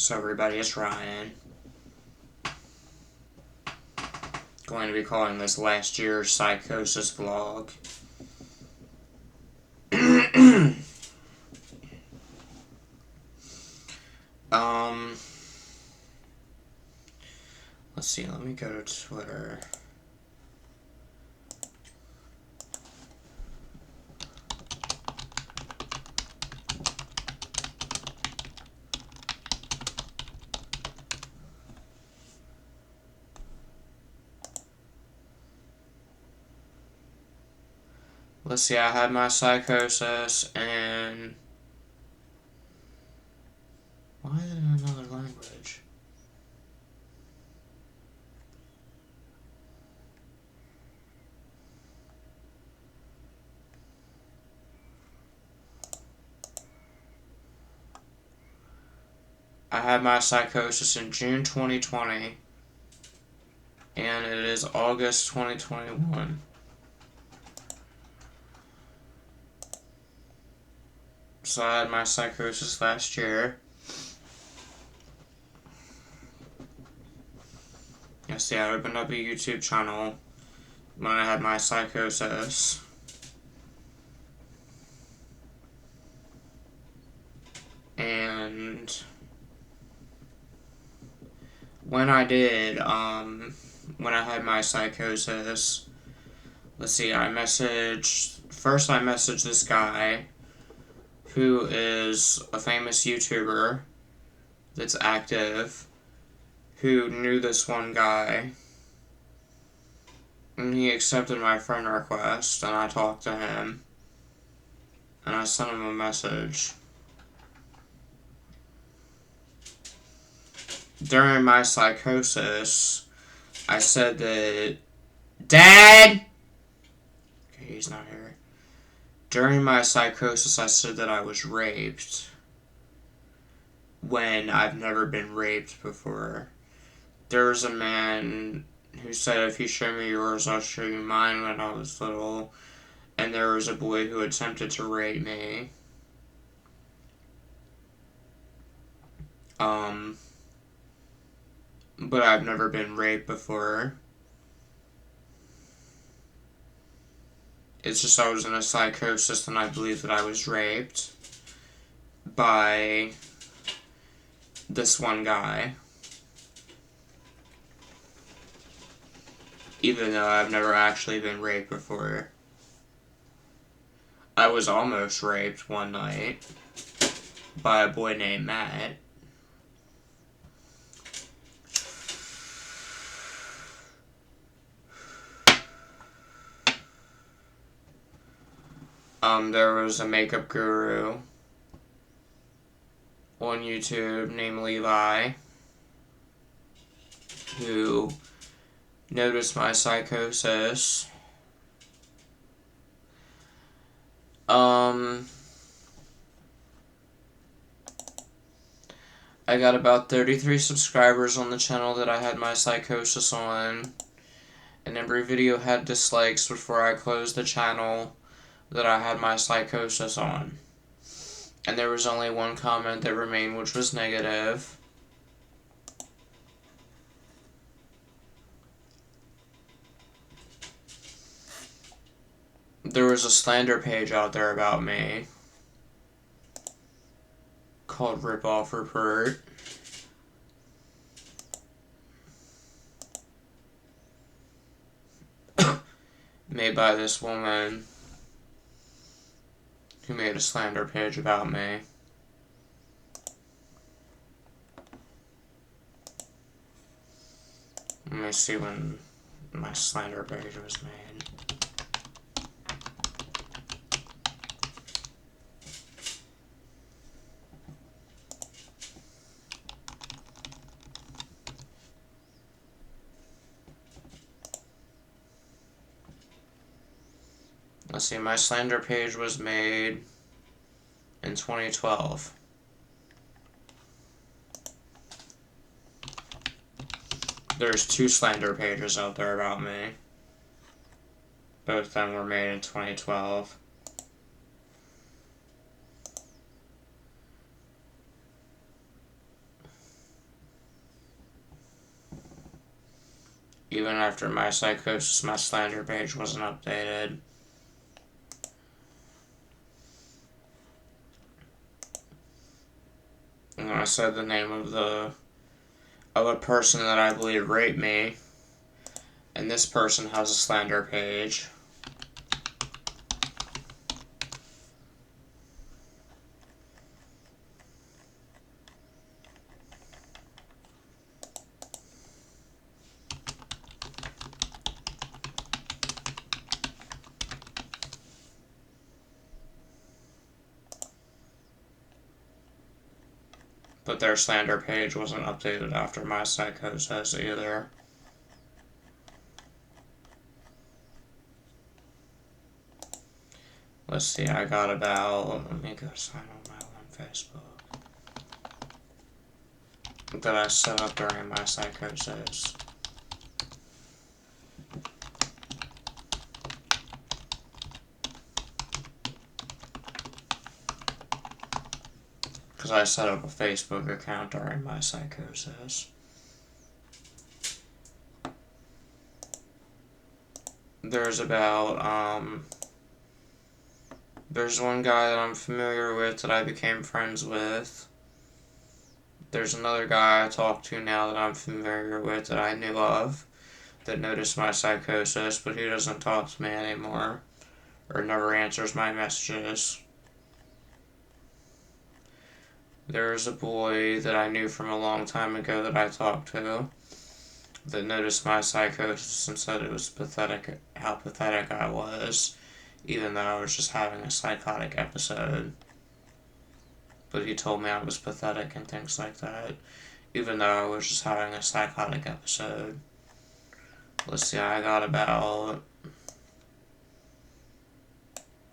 So everybody, it's Ryan. Going to be calling this last year's Psychosis vlog. Let's see, let me go to Twitter. Let's see, I had my psychosis, and why is it in another language? I had my psychosis in June 2020, and it is August 2021. So I had my psychosis last year. See, I opened up a YouTube channel when I had my psychosis. And when I did, when I had my psychosis, let's see, first I messaged this guy who is a famous YouTuber that's active, who knew this one guy, and he accepted my friend request, and I talked to him, and I sent him a message. During my psychosis, I said that, Dad! Okay, he's not here. During my psychosis, I said that I was raped, when I've never been raped before. There was a man who said, if you show me yours, I'll show you mine, when I was little. And there was a boy who attempted to rape me. But I've never been raped before. It's just I was in a psychosis and I believe that I was raped by this one guy. Even though I've never actually been raped before. I was almost raped one night by a boy named Matt. There was a makeup guru on YouTube named Levi who noticed my psychosis. I got about 33 subscribers on the channel that I had my psychosis on, and every video had dislikes before I closed the channel that I had my psychosis on. And there was only one comment that remained, which was negative. There was a slander page out there about me called Rip Off Report. Made by this woman who made a slander page about me. Let me see when my slander page was made. Let's see, my slander page was made in 2012. There's 2 slander pages out there about me. Both of them were made in 2012. Even after my Psychosis, my slander page wasn't updated. And I said the name of a person that I believe raped me, and this person has a slander page. But their slander page wasn't updated after my Psychosis either. Let's see, I got about, let me go sign on my own Facebook that I set up during my Psychosis. Because I set up a Facebook account during my Psychosis. There's one guy that I'm familiar with that I became friends with. There's another guy I talk to now that I'm familiar with that I knew of that noticed my Psychosis, but he doesn't talk to me anymore or never answers my messages. There's a boy that I knew from a long time ago that I talked to that noticed my Psychosis and said it was pathetic, how pathetic I was, even though I was just having a psychotic episode. But he told me I was pathetic and things like that, even though I was just having a psychotic episode. Let's see, I got about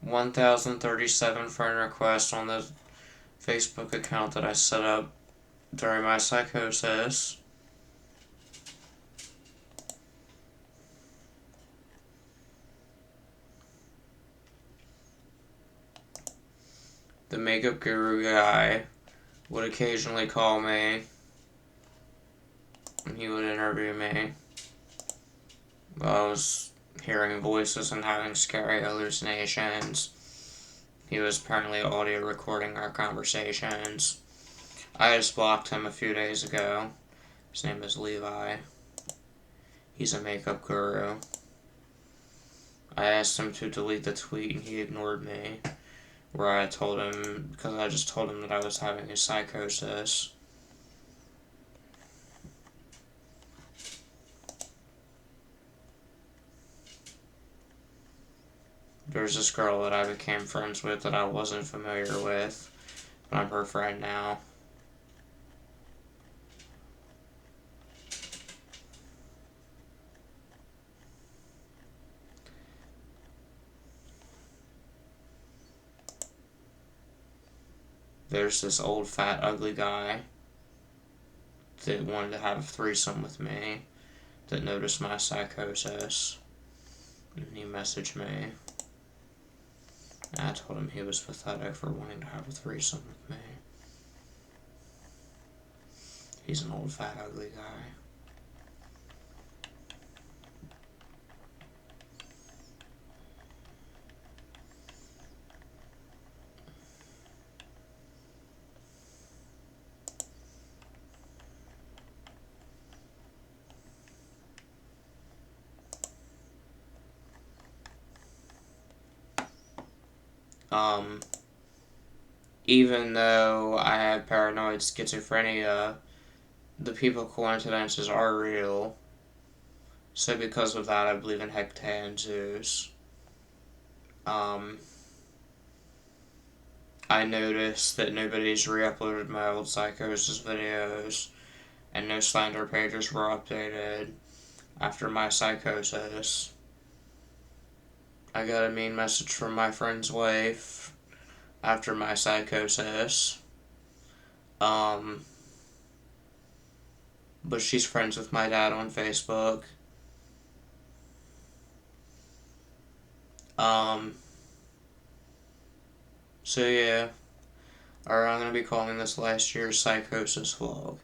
1,037 friend requests on the Facebook account that I set up during my Psychosis. The makeup guru guy would occasionally call me and he would interview me while I was hearing voices and having scary hallucinations. He was apparently audio recording our conversations. I just blocked him a few days ago. His name is Levi. He's a makeup guru. I asked him to delete the tweet and he ignored me, where I told him, because I just told him that I was having a Psychosis. There's this girl that I became friends with that I wasn't familiar with, but I'm her friend now. There's this old, fat, ugly guy that wanted to have a threesome with me that noticed my Psychosis, and he messaged me. And I told him he was pathetic for wanting to have a threesome with me. He's an old, fat, ugly guy. Even though I have paranoid schizophrenia, the people coincidences are real. So because of that, I believe in Hecate and Zeus. I noticed that nobody's re-uploaded my old Psychosis videos, and no slander pages were updated after my Psychosis. I got a mean message from my friend's wife after my Psychosis. But she's friends with my dad on Facebook. So yeah. Or I'm gonna be calling this last year's Psychosis vlog.